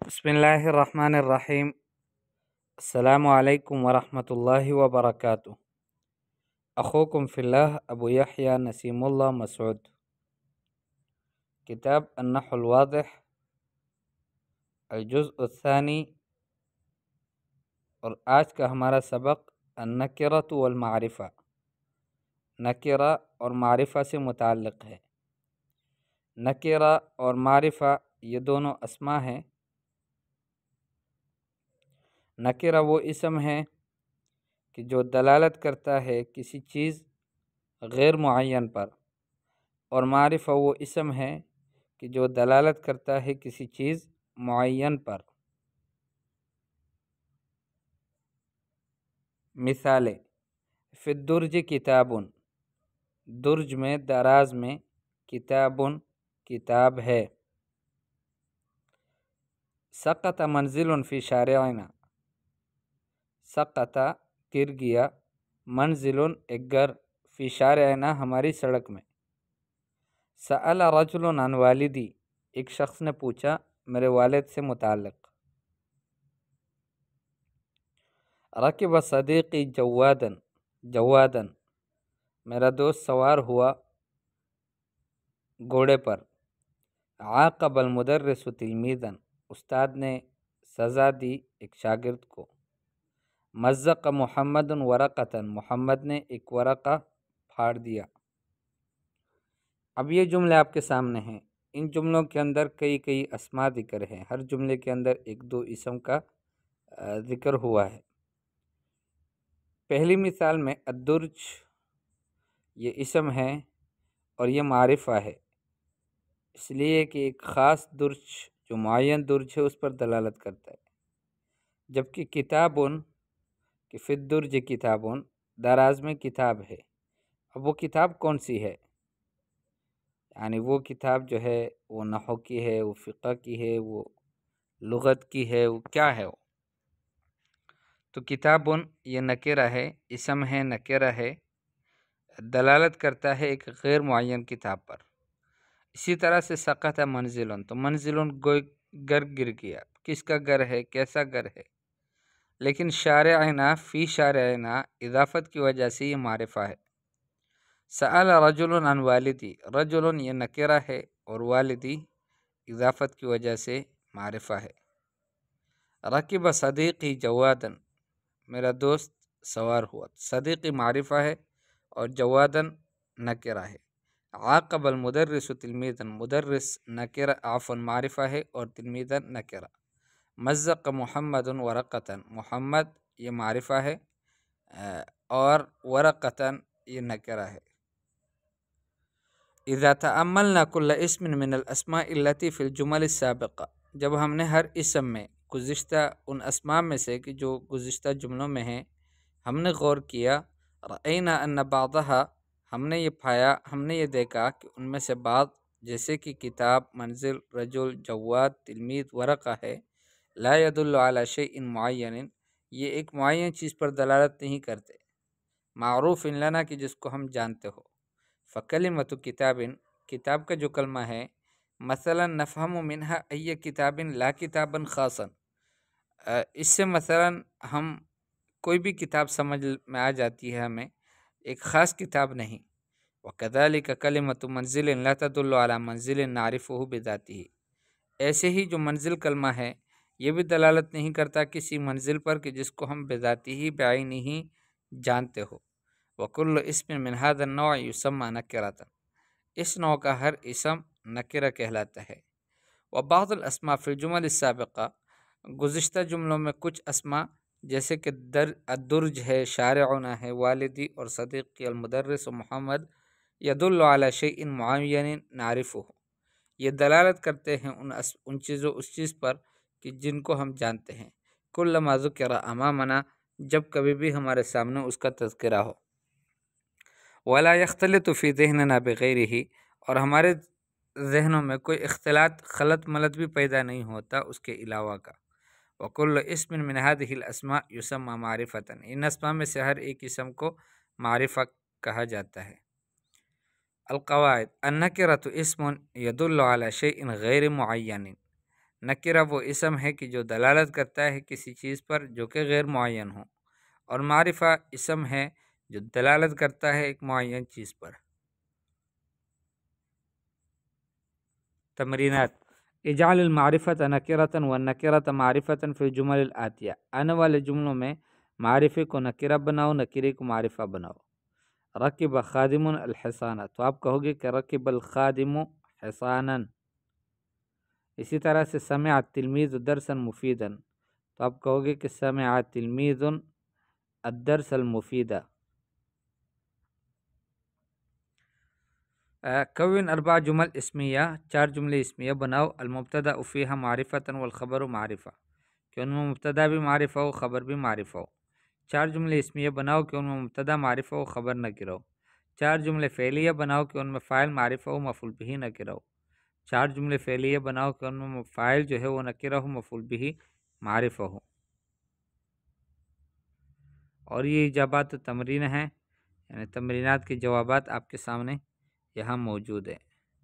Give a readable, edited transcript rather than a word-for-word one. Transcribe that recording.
बिस्मिल्लाहिर्रहमानिर्रहीम। अस्सलामु अलैकुम वरहमतुल्लाहि वबरकातुह। अखोकुम फिल्लाह अबू यहया नसीमुल्लाह मसूद। किताब अन्नहुल वादिह अल-जुज़्अ अल-सानी। और आज का हमारा सबक अन्नकिरतु वल मारिफा, नकिरा और मारिफा से मुताल्लिक़ है। नकिरा और मारिफा ये दोनों अस्मा हैं। नकिरा वो इसम है कि जो दलालत करता है किसी चीज़ गैर मुअय्यन पर, और मारिफा वो इसम है कि जो दलालत करता है किसी चीज़ मुअय्यन पर। मिसालें, फिद्दुर्ज किताबुन, दुर्ज में दराज में, किताबुन किताब है। सकत मंजिलुन फ़ी शारिअना, सकता गिर गया, मंजिलुन एक घर, फ़ी शारिअना हमारी सड़क में। सअल रजुलन अन वालिदी, एक शख्स ने पूछा मेरे वालिद से मुताल्लिक़। रकिब सदीक़ी जवादन, जवादन मेरा दोस्त सवार हुआ घोड़े पर। आक़ब अल मुदर्रिसु तिलमीदन, उस्ताद ने सज़ा दी एक शागिर्द को। मज़्ज़क़ मुहम्मदुन वरक़तन, मोहम्मद ने एक वरक़ा फाड़ दिया। अब ये जुमले आपके सामने हैं। इन जुमलों के अंदर कई कई अस्मा ज़िक्र हैं। हर जुमले के अंदर एक दो इसम का ज़िक्र हुआ है। पहली मिसाल में अद्दुर्ज ये इसम है और ये मारिफा है, इसलिए कि एक ख़ास दुर्ज जो मुअय्यन दुर्ज है उस पर दलालत करता है। जबकि किताबुन कि फिद्दुर्ज किताबुन, दराज में किताब है। अब वो किताब कौन सी है? यानी वो किताब जो है वो नहव की है, वो फ़िक़्ह की है, वो लुग़त की है, वो क्या है वो? तो किताबुन ये नकिरा है, इसम है, नकिरा है, दलालत करता है एक गैर मुअय्यन किताब पर। इसी तरह से सकत मंजिलन, तो मंजिलन घर गिर गया। किसका घर है, कैसा घर है? लेकिन शारिअना फ़ी शारिअना इजाफ़त की वजह से ये मारिफा है। सअल रजुलन अन वालिदी, रजुलन ये नकिरा है और वालिदी इजाफ़त की वजह से मारिफा है। रकिब सदीक़ी जवादन, मेरा दोस्त सवार हुआ। सदीक़ी मारिफा है और जवादन नकिरा है। आक़ब अल मुदर्रिसु तिलमीदन, मुदर्रिस नकिरा आफ़न मारिफा है और तिलमीदन नकिरा। मज़्ज़क़ मुहम्मदुन वरक़तन, मुहम्मद ये मारिफा है और वरक़तन ये नकिरा है। इज़ा तअम्मलना कुल्ल इस्मिन मिनल अस्माइ अल्लती फ़िल जुमल अस्साबिक़ा, जब हमने हर इसम में गुज़िश्ता उन अस्मा में से कि जो गुज़िश्ता जुमलों में हैं हमने गौर किया। रअयना अन्न बादहा, हमने ये पाया, हमने ये देखा कि उनमें से बाद जैसे कि किताब, मंजिल, रजुल, जवाद, तिलमीद, वरक़ा है, ला यदुल्लु अला शैइन मुअय्यनिन, ये एक मुअय्यन चीज़ पर दलालत नहीं करते। मारूफ़ इन लना, कि जिसको हम जानते हो। फ़कलिमतु किताबिन, किताब का जो कलमा है, मसलन नफ़हमु मिन्हा अय्य किताबिन ला किताबन ख़ासन, इससे मसलन हम कोई भी किताब समझ में आ जाती है हमें, एक ख़ास किताब नहीं। वकज़ालिक कलिमतु मंज़िलिन ला तदुल्लु अला मंज़िलिन नारिफ़ुहु बिज़ातिही, ऐसे ही जो मंजिल कलमा है ये भी दलालत नहीं करता किसी मंजिल पर कि जिसको हम बिज़ातिही बिअयनिही जानते हो। वकुल्लु इस्मिन मिन हाज़ा नौ युसम्मा नकिरतन, इस नौ का हर इसम नकिरा कहलाता है। व बाज़ुल अस्मा फ़िल जुमल अस्साबिक़ा, गुज़िश्ता जुमलों में कुछ अस्मा जैसे कि अद्दुर्ज है, शारिअना है, वालिदी और सदीक़ी, अल मुदर्रिस मुहम्मद, यदुल्लु अला शैइन मुअय्यनिन नारिफ़ुहु, ये दलालत करते हैं उन चीज़ों, उस चीज़ पर कि जिनको हम जानते हैं। कुल्लमा ज़ुकिरा अमामना, जब कभी भी हमारे सामने उसका तज़किरा हो। वला यख्तलितु फ़ी ज़हनिना बिग़ैरिही, और हमारे जहनों में कोई इख्तिलात, खलत मलत भी पैदा नहीं होता उसके अलावा का। वकुल्लु इस्मिन मिन हाज़िहिल अस्मा युसम्मा मारिफ़तन, इन अस्मा में से हर एक इसम को मारिफ़ा कहा जाता है। अलक़वाइद, अन्नकिरतु इस्मुन यदुल्लु अला शैइन गैर मुअय्यनिन, نکرہ وہ اسم ہے کہ جو دلالت کرتا ہے کسی چیز پر جو کہ غیر معین ہو، اور معرفہ اسم ہے جو دلالت کرتا ہے ایک معین چیز پر۔ تمرینات: اجعل المعرفۃ نکرۃ والنکرۃ معرفۃ فی الجمل الآتیہ۔ آنے والے جملوں میں معرفے کو نکرہ بناؤ، نکرے کو معرفہ بناؤ۔ رکب خادم الحصان، تو آپ کہو گے کہ رکب الخادم حصانا۔ اسی طرح سے سمع التلمیذ درسا مفیدا، تو آپ کہو گے کہ سمع تلمیذ الدرس المفید۔ کون 4 جمل اسمیہ، 4 جملے اسمیہ بناؤ۔ المبتدا فیہا معرفۃ والخبر معرفہ، کہ ان میں مبتدا بھی معرفہ ہو، خبر بھی معرفہ ہو۔ 4 جملے اسمیہ بناؤ کہ ان میں مبتدا معرفہ ہو، خبر نکرہ ہو۔ 4 جملے فعلیہ بناؤ کہ ان میں فاعل معرفہ ہو، مفعول بہ نکرہ ہو۔ 4 جملے فعلیہ بناؤ کہ ان میں فاعل جو ہے وہ نکرہ ہو، مفعول بہ معرفہ ہو۔ اور یہ اجابات تمرین ہیں، یعنی تمرینات کے جوابات آپ کے سامنے یہاں موجود ہیں۔